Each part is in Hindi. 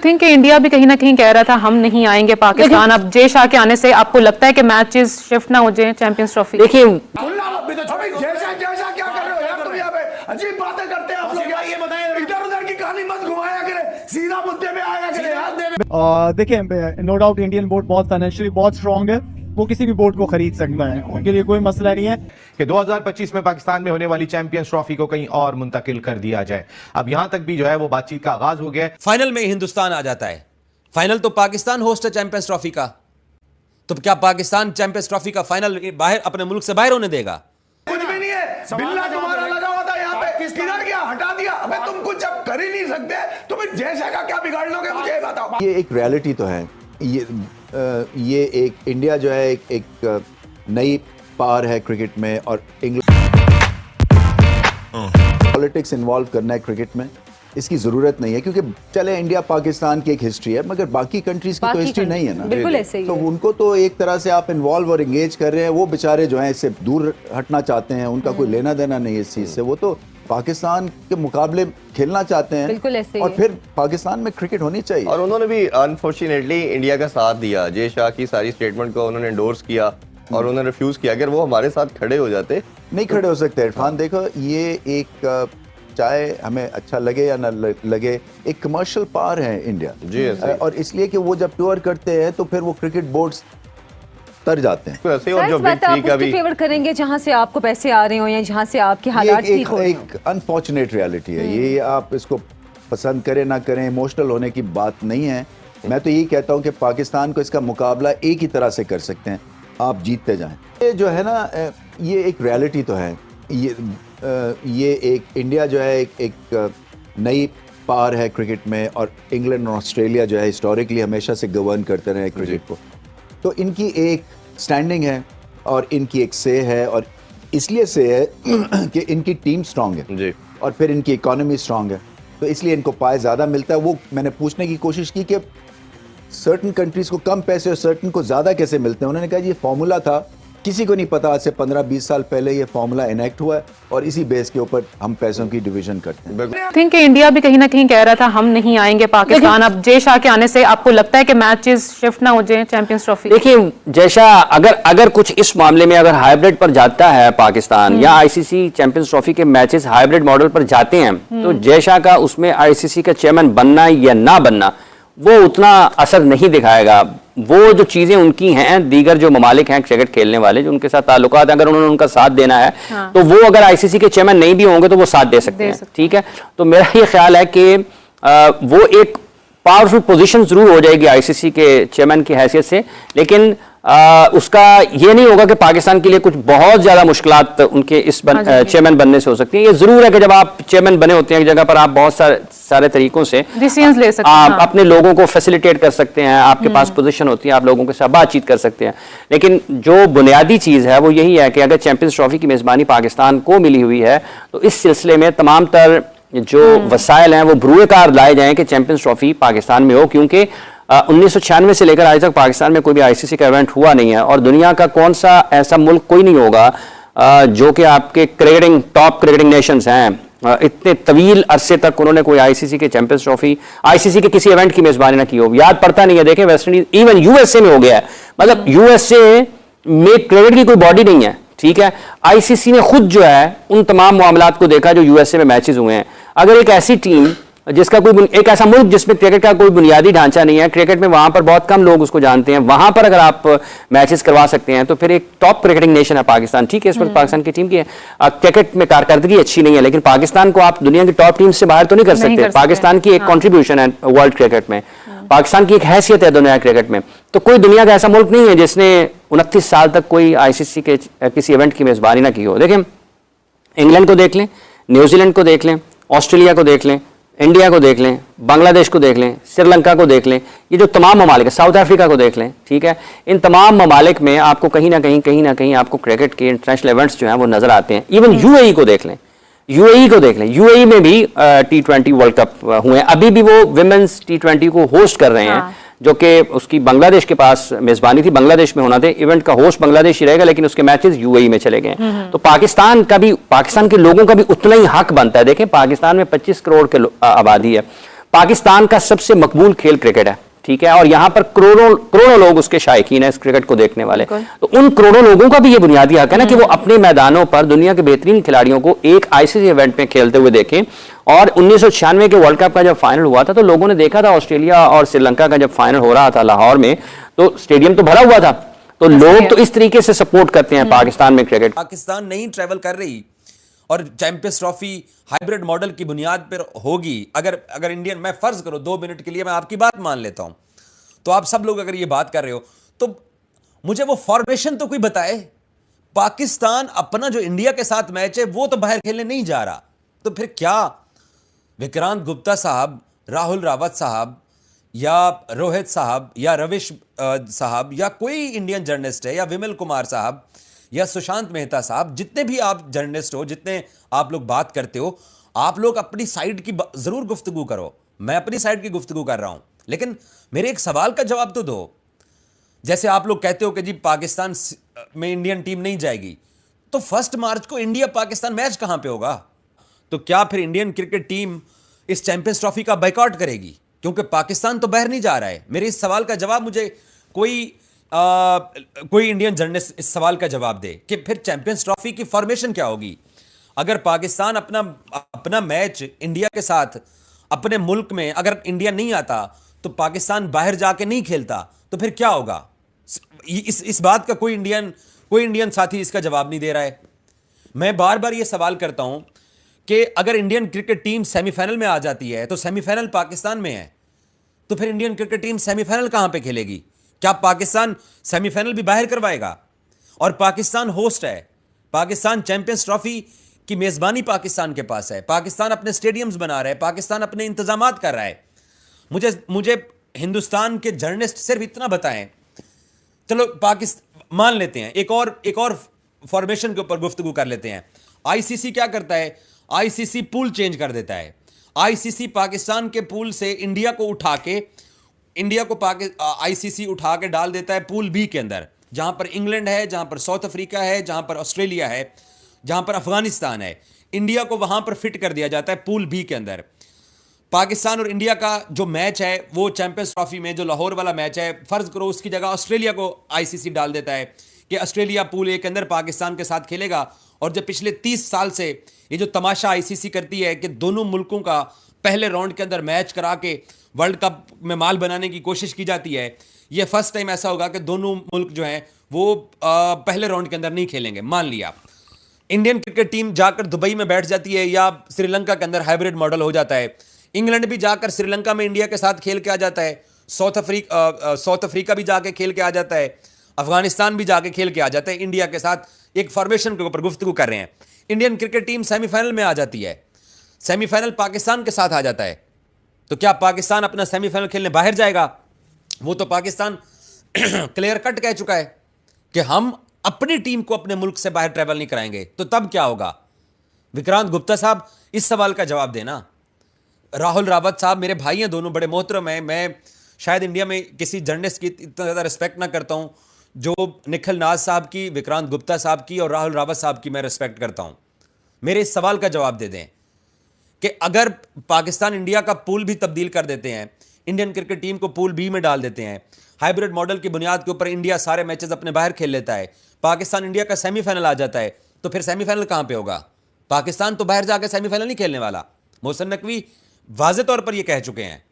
थिंक इंडिया भी कहीं ना कहीं कह रहा था हम नहीं आएंगे पाकिस्तान। अब जय शाह के आने से आपको लगता है कि मैचेस शिफ्ट ना हो जाए चैंपियंस ट्रॉफी? देखिए जैसा क्या कर रहे हो यार तुम यहाँ पे? अजीब बातें करते हैं आप लोग। ये बताएं, इधर उधर की कहानी मत घुमाया करें, सीधा मुद्दे पे आया करें यार। देखिए नो डाउट इंडियन बोर्ड बहुत फाइनेंशियली बहुत स्ट्रांग है, वो किसी भी बोर्ड को खरीद सकता है, उनके लिए कोई मसला नहीं है कि 2025 में पाकिस्तान में होने वाली चैंपियंस ट्रॉफी को कहीं और मुंतकिल कर दिया जाए। अब यहां तक भी जो है वो बातचीत का आगाज हो गया है। फाइनल में हिंदुस्तान आ जाता है। फाइनल तो पाकिस्तान होस्ट है चैंपियंस ट्रॉफी का, तो क्या पाकिस्तान चैंपियंस ट्रॉफी का फाइनल बाहर अपने मुल्क से बाहर होने देगा? कुछ भी नहीं है, बिल्ला तुम्हारा लगा हुआ था यहाँ पे, किधर गया? हटा दिया। अबे तुम कुछ अब कर ही नहीं सकते, तुम जैसा का क्या बिगाड़ लोगे मुझे बताओ। ये एक रियलिटी तो है, ये एक इंडिया जो है एक नई पार है क्रिकेट में, और पॉलिटिक्स इन्वॉल्व करना है क्रिकेट में इसकी जरूरत नहीं है, क्योंकि चले इंडिया पाकिस्तान की एक हिस्ट्री है मगर बाकी कंट्रीज की तो हिस्ट्री नहीं है ना। बिल्कुल ऐसे ही तो है। उनको तो एक तरह से आप इन्वॉल्व और एंगेज कर रहे हैं, वो बेचारे जो हैं इससे दूर हटना चाहते हैं, उनका कोई लेना देना नहीं है इस चीज से, वो तो पाकिस्तान के मुकाबले खेलना चाहते हैं। बिल्कुल ऐसे ही और है। फिर पाकिस्तान में क्रिकेट होनी चाहिए। और उन्होंने भी अनफॉर्चुनेटली इंडिया का साथ दिया, जय शाह की सारी स्टेटमेंट को उन्होंने एंडोर्स किया और उन्होंने रिफ्यूज किया। अगर वो हमारे साथ खड़े हो जाते, नहीं खड़े हो सकते इरफान। देखो ये एक चाहे हमें अच्छा लगे या ना लगे, एक कमर्शियल पावर है इंडिया जी ऐसे। और इसलिए कि वो जब टूर करते हैं तो फिर वो क्रिकेट बोर्ड्स तर जाते हैं। ऐसे और जो बिग आप थ्री का उसकी भी फेवर करेंगे जहां से आपको पैसे आ रहे हो या जहां से आपके हालात ठीक हो रहे हो। एक अनफॉर्चुनेट रियलिटी है ये, आप इसको पसंद करें ना करें, इमोशनल होने की बात नहीं है। मैं तो यही कहता हूं कि पाकिस्तान को इसका मुकाबला एक ही तरह से कर सकते हैं, आप जीतते जाएं। ये जो है ना, ये एक रियलिटी तो है, ये एक इंडिया जो है एक नई पार है क्रिकेट में, और इंग्लैंड और ऑस्ट्रेलिया जो है हिस्टोरिकली हमेशा से गवर्न करते रहे क्रिकेट को, तो इनकी एक स्टैंडिंग है और इनकी एक से है, और इसलिए से है कि इनकी टीम स्ट्रांग है जी, और फिर इनकी इकोनॉमी स्ट्रांग है, तो इसलिए इनको पाए ज़्यादा मिलता है। वो मैंने पूछने की कोशिश की कि सर्टन कंट्रीज को कम पैसे और सर्टन को ज़्यादा कैसे मिलते हैं। उन्होंने कहा ये फॉर्मूला था, किसी को नहीं पता, आज से 15-20 साल पहले ये फॉर्मूला इनेक्ट हुआ है और इसी बेस के ऊपर हम पैसों की डिवीजन करते हैं। थिंक इंडिया भी कहीं ना कहीं कह रहा था हम नहीं आएंगे पाकिस्तान। अब जय शाह के आने से आपको लगता है कि मैचेस शिफ्ट ना हो जाए चैंपियंस ट्रॉफी? देखिए जय शाह अगर कुछ इस मामले में अगर हाइब्रिड पर जाता है पाकिस्तान, या आईसीसी चैंपियंस ट्रॉफी के मैचेस हाइब्रिड मॉडल पर जाते हैं, तो जय शाह का उसमें आईसीसी का चेयरमैन बनना या ना बनना वो उतना असर नहीं दिखाएगा। वो जो चीजें उनकी हैं, दीगर जो ममालिक हैं क्रिकेट खेलने वाले जो उनके साथ ताल्लुकात हैं, अगर उन्होंने उनका साथ देना है तो वो अगर आईसीसी के चेयरमैन नहीं भी होंगे तो वो साथ दे सकते हैं। ठीक है, तो मेरा ये ख्याल है कि वो एक पावरफुल पोजीशन जरूर हो जाएगी आईसीसी के चेयरमैन की हैसियत से, लेकिन उसका ये नहीं होगा कि पाकिस्तान के लिए कुछ बहुत ज्यादा मुश्किलात उनके इस चेयरमैन बनने से हो सकती है। ये जरूर है कि जब आप चेयरमैन बने होते हैं एक जगह पर, आप बहुत सारे तरीकों से डिसीजंस ले सकते हैं, आप अपने लोगों को फैसिलिटेट कर सकते हैं, आपके पास पोजीशन होती है, आप लोगों के साथ बातचीत कर सकते हैं। लेकिन जो बुनियादी चीज है वो यही है कि अगर चैंपियंस ट्रॉफी की मेजबानी पाकिस्तान को मिली हुई है तो इस सिलसिले में तमाम तर जो वसाइल हैं वो भरूएकार लाए जाएं कि चैंपियंस ट्रॉफी पाकिस्तान में हो, क्योंकि 1996 से लेकर आज तक पाकिस्तान में कोई भी आईसीसी का इवेंट हुआ नहीं है, और दुनिया का कौन सा ऐसा मुल्क कोई नहीं होगा जो कि आपके क्रिकेटिंग टॉप क्रिकेटिंग नेशंस हैं, इतने तवील अरसे तक उन्होंने कोई आईसीसी के चैंपियंस ट्रॉफी आईसीसी के किसी इवेंट की मेजबानी ना की हो। याद पड़ता नहीं है, देखें वेस्ट इंडीज, इवन यूएसए में हो गया है, मतलब यूएसए में क्रिकेट की कोई बॉडी नहीं है। ठीक है, आईसीसी ने खुद जो है उन तमाम मामलात को देखा जो यूएसए में मैचेस हुए हैं। अगर एक ऐसी टीम जिसका कोई एक ऐसा मुल्क जिसमें क्रिकेट का कोई बुनियादी ढांचा नहीं है, क्रिकेट में वहां पर बहुत कम लोग उसको जानते हैं, वहां पर अगर आप मैचेस करवा सकते हैं तो फिर एक टॉप क्रिकेटिंग नेशन है पाकिस्तान। ठीक है, इस वक्त पाकिस्तान की टीम की क्रिकेट में कारकर्दगी अच्छी नहीं है, लेकिन पाकिस्तान को आप दुनिया की टॉप टीम से बाहर तो नहीं कर सकते। पाकिस्तान की एक कॉन्ट्रीब्यूशन है वर्ल्ड क्रिकेट में, पाकिस्तान की एक हैसियत है दुनिया क्रिकेट में। तो कोई दुनिया का ऐसा मुल्क नहीं है जिसने 29 साल तक कोई आईसीसी के किसी इवेंट की मेजबानी ना की हो। देखें, इंग्लैंड को देख लें, न्यूजीलैंड को देख लें, ऑस्ट्रेलिया को देख लें, इंडिया को देख लें, बांग्लादेश को देख लें, श्रीलंका को देख लें, ये जो तमाम ममालिक है, साउथ अफ्रीका को देख लें। ठीक है, इन तमाम ममालिक में आपको कहीं ना कहीं आपको क्रिकेट के इंटरनेशनल इवेंट्स जो हैं वो नजर आते हैं। इवन यूएई को देख लें, यूएई में भी T20 वर्ल्ड कप हुए हैं, अभी भी वो विमेंस T20 को होस्ट कर रहे हैं, जो कि उसकी बांग्लादेश के पास मेजबानी थी, बांग्लादेश में होना थे, इवेंट का होस्ट बांग्लादेश ही रहेगा, लेकिन उसके मैचेस यूएई में चले गए। तो पाकिस्तान के लोगों का भी उतना ही हक बनता है। देखें, पाकिस्तान में 25 करोड़ के आबादी है, पाकिस्तान का सबसे मकबूल खेल क्रिकेट है, ठीक है, और यहां पर करोड़ों करोड़ों लोग उसके शायकीन है इस क्रिकेट को देखने वाले। तो उन करोड़ों लोगों का भी ये बुनियादी हक है ना कि वो अपने मैदानों पर दुनिया के बेहतरीन खिलाड़ियों को एक आईसीसी इवेंट में खेलते हुए देखें। और 1996 के वर्ल्ड कप का जब फाइनल हुआ था तो लोगों ने देखा था, ऑस्ट्रेलिया और श्रीलंका का जब फाइनल हो रहा था लाहौर में, तो स्टेडियम तो भरा हुआ था। तो लोग तो इस तरीके से सपोर्ट करते हैं पाकिस्तान में क्रिकेट। पाकिस्तान नहीं ट्रेवल कर रही और चैंपियंस ट्रॉफी हाइब्रिड मॉडल की बुनियाद पर होगी। अगर इंडियन, मैं फर्ज करो 2 मिनट के लिए मैं आपकी बात मान लेता हूं, तो आप सब लोग अगर ये बात कर रहे हो तो मुझे वो फॉर्मेशन तो कोई बताए। पाकिस्तान अपना जो इंडिया के साथ मैच है वो तो बाहर खेलने नहीं जा रहा, तो फिर क्या विक्रांत गुप्ता साहब, राहुल रावत साहब या रोहित साहब या रविश साहब या कोई इंडियन जर्नलिस्ट है या विमल कुमार साहब या सुशांत मेहता साहब, जितने भी आप जर्नलिस्ट हो, जितने आप लोग बात करते हो, आप लोग अपनी साइड की जरूर गुफ्तगू करो। मैं अपनी साइड की गुफ्तगू कर रहा हूं, लेकिन मेरे एक सवाल का जवाब तो दो। जैसे आप लोग कहते हो कि जी पाकिस्तान में इंडियन टीम नहीं जाएगी, तो 1 मार्च को इंडिया पाकिस्तान मैच कहां पे होगा? तो क्या फिर इंडियन क्रिकेट टीम इस चैंपियंस ट्रॉफी का बाइकआउट करेगी? क्योंकि पाकिस्तान तो बाहर नहीं जा रहा है। मेरे इस सवाल का जवाब मुझे कोई इंडियन जर्नलिस्ट इस सवाल का जवाब दे कि फिर चैंपियंस ट्रॉफी की फॉर्मेशन क्या होगी। अगर पाकिस्तान अपना मैच इंडिया के साथ अपने मुल्क में, अगर इंडिया नहीं आता तो पाकिस्तान बाहर जाके नहीं खेलता, तो फिर क्या होगा? इस बात का कोई इंडियन साथी इसका जवाब नहीं दे रहा है। मैं बार बार ये सवाल करता हूं कि अगर इंडियन क्रिकेट टीम सेमीफाइनल में आ जाती है तो सेमीफाइनल पाकिस्तान में है, तो फिर इंडियन क्रिकेट टीम सेमीफाइनल कहां पे खेलेगी? क्या पाकिस्तान सेमीफाइनल भी बाहर करवाएगा? और पाकिस्तान होस्ट है, पाकिस्तान चैंपियंस ट्रॉफी की मेजबानी पाकिस्तान के पास है, पाकिस्तान अपने स्टेडियम्स बना रहा है, पाकिस्तान अपने इंतजामात कर रहा है। मुझे हिंदुस्तान के जर्नलिस्ट सिर्फ इतना बताएं, चलो पाकिस्तान मान लेते हैं, एक और फॉर्मेशन के ऊपर गुफ्तगू कर लेते हैं। आईसीसी क्या करता है? आईसीसी पूल चेंज कर देता है। आईसीसी पाकिस्तान के पूल से इंडिया को आईसीसी उठा के डाल देता है पूल बी के अंदर, जहां पर इंग्लैंड है, जहां पर साउथ अफ्रीका है, जहां पर ऑस्ट्रेलिया है, जहां पर अफगानिस्तान है। इंडिया को वहां पर फिट कर दिया जाता है पूल बी के अंदर। पाकिस्तान और इंडिया का जो मैच है वो चैंपियंस ट्रॉफी में जो लाहौर वाला मैच है, फर्ज करो उसकी जगह ऑस्ट्रेलिया को आईसीसी डाल देता है कि ऑस्ट्रेलिया पूल ए के अंदर पाकिस्तान के साथ खेलेगा। और जब पिछले 30 साल से ये जो तमाशा आईसीसी करती है कि दोनों मुल्कों का पहले राउंड के अंदर मैच करा के वर्ल्ड कप में माल बनाने की कोशिश की जाती है, ये फर्स्ट टाइम ऐसा होगा कि दोनों मुल्क जो हैं वो पहले राउंड के अंदर नहीं खेलेंगे। मान लिया इंडियन क्रिकेट टीम जाकर दुबई में बैठ जाती है या श्रीलंका के अंदर हाइब्रिड मॉडल हो जाता है, इंग्लैंड भी जाकर श्रीलंका में इंडिया के साथ खेल के आ जाता है, साउथ अफ्रीका भी जाके खेल के आ जाता है, अफगानिस्तान भी जाके खेल के आ जाता है इंडिया के साथ। एक फॉर्मेशन के ऊपर गुफ्तगू कर रहे हैं। इंडियन क्रिकेट टीम सेमीफाइनल में आ जाती है, सेमीफाइनल पाकिस्तान के साथ आ जाता है, तो क्या पाकिस्तान अपना सेमीफाइनल खेलने बाहर जाएगा? वो तो पाकिस्तान क्लियर कट कह चुका है कि हम अपनी टीम को अपने मुल्क से बाहर ट्रैवल नहीं कराएंगे। तो तब क्या होगा? विक्रांत गुप्ता साहब इस सवाल का जवाब देना। राहुल रावत साहब मेरे भाई हैं, दोनों बड़े मोहतरम हैं। मैं शायद इंडिया में किसी जर्नलिस्ट की इतना ज़्यादा रिस्पेक्ट ना करता हूं जो निखिल नाज साहब की, विक्रांत गुप्ता साहब की और राहुल रावत साहब की मैं रिस्पेक्ट करता हूं। मेरे इस सवाल का जवाब दे दें कि अगर पाकिस्तान इंडिया का पूल भी तब्दील कर देते हैं, इंडियन क्रिकेट टीम को पूल बी में डाल देते हैं, हाइब्रिड मॉडल की बुनियाद के ऊपर इंडिया सारे मैचेस अपने बाहर खेल लेता है, पाकिस्तान इंडिया का सेमीफाइनल आ जाता है, तो फिर सेमीफाइनल कहां पे होगा? पाकिस्तान तो बाहर जाकर सेमीफाइनल नहीं खेलने वाला। मोहसिन नकवी वाज़े तौर पर यह कह चुके हैं।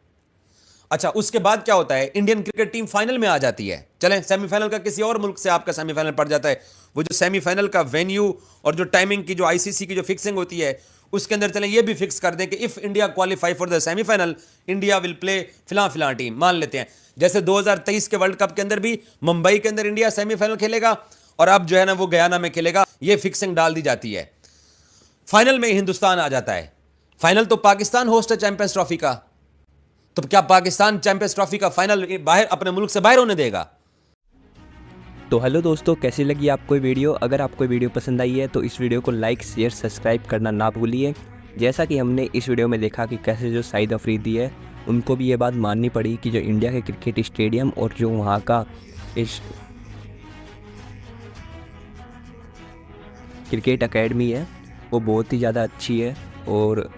अच्छा, उसके बाद क्या होता है? इंडियन क्रिकेट टीम फाइनल में आ जाती है। चलें, सेमीफाइनल का किसी और मुल्क से आपका सेमीफाइनल पड़ जाता है, वो जो सेमीफाइनल का वेन्यू और जो टाइमिंग की जो आईसीसी की जो फिक्सिंग होती है उसके अंदर चलें ये भी फिक्स कर दें कि if India qualify for the semifinal India will play फिलहाल टीम। मान लेते हैं जैसे 2023 के वर्ल्ड कप के अंदर भी मुंबई के अंदर इंडिया सेमीफाइनल खेलेगा और अब जो है ना वो गयाना में खेलेगा, ये फिक्सिंग डाल दी जाती है। फाइनल में हिंदुस्तान आ जाता है। फाइनल तो पाकिस्तान होस्ट है चैंपियंस ट्रॉफी का, तो क्या पाकिस्तान चैंपियंस ट्रॉफी का फाइनल बाहर अपने मुल्क से बाहर होने देगा? तो हेलो दोस्तों, कैसी लगी आपको ये वीडियो? अगर आपको वीडियो पसंद आई है तो इस वीडियो को लाइक शेयर सब्सक्राइब करना ना भूलिए। जैसा कि हमने इस वीडियो में देखा कि कैसे जो शाहिद अफरीदी है उनको भी ये बात माननी पड़ी कि जो इंडिया के क्रिकेट स्टेडियम और जो वहाँ का इस क्रिकेट एकेडमी है वो बहुत ही ज़्यादा अच्छी है और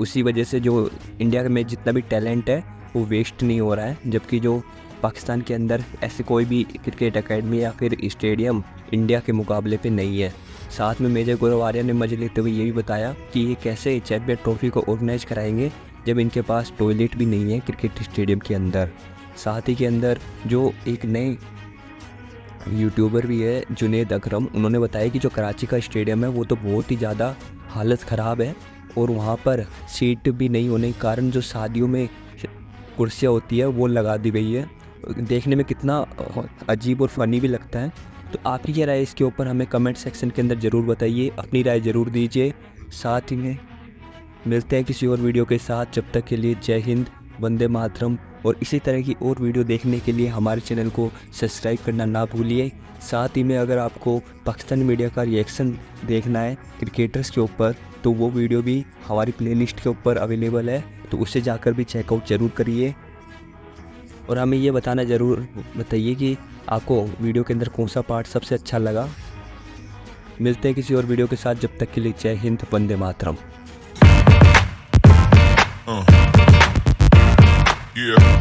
उसी वजह से जो इंडिया में जितना भी टैलेंट है वो वेस्ट नहीं हो रहा है, जबकि जो पाकिस्तान के अंदर ऐसे कोई भी क्रिकेट एकेडमी या फिर स्टेडियम इंडिया के मुकाबले पे नहीं है। साथ में मेजर गौरव आर्या ने मजे लेते हुए ये भी बताया कि ये कैसे चैंपियन ट्रॉफी को ऑर्गेनाइज कराएंगे जब इनके पास टॉयलेट भी नहीं है क्रिकेट स्टेडियम के अंदर। साथ ही के अंदर जो एक नए यूट्यूबर भी है जुनेद अकरम, उन्होंने बताया कि जो कराची का स्टेडियम है वो तो बहुत ही ज़्यादा हालत ख़राब है और वहाँ पर सीट भी नहीं होने के कारण जो शादियों में कुर्सियाँ होती है वो लगा दी गई है। देखने में कितना अजीब और फ़नी भी लगता है। तो आपकी क्या राय इसके ऊपर हमें कमेंट सेक्शन के अंदर ज़रूर बताइए, अपनी राय ज़रूर दीजिए। साथ ही में मिलते हैं किसी और वीडियो के साथ, जब तक के लिए जय हिंद, वंदे मातरम। और इसी तरह की और वीडियो देखने के लिए हमारे चैनल को सब्सक्राइब करना ना भूलिए। साथ ही में अगर आपको पाकिस्तानी मीडिया का रिएक्शन देखना है क्रिकेटर्स के ऊपर तो वो वीडियो भी हमारी प्लेलिस्ट के ऊपर अवेलेबल है, तो उसे जाकर भी चेकआउट ज़रूर करिए। और हमें ये ज़रूर बताइए कि आपको वीडियो के अंदर कौन सा पार्ट सबसे अच्छा लगा। मिलते हैं किसी और वीडियो के साथ, जब तक के लिए जय हिंद, वंदे मातरम। Yeah.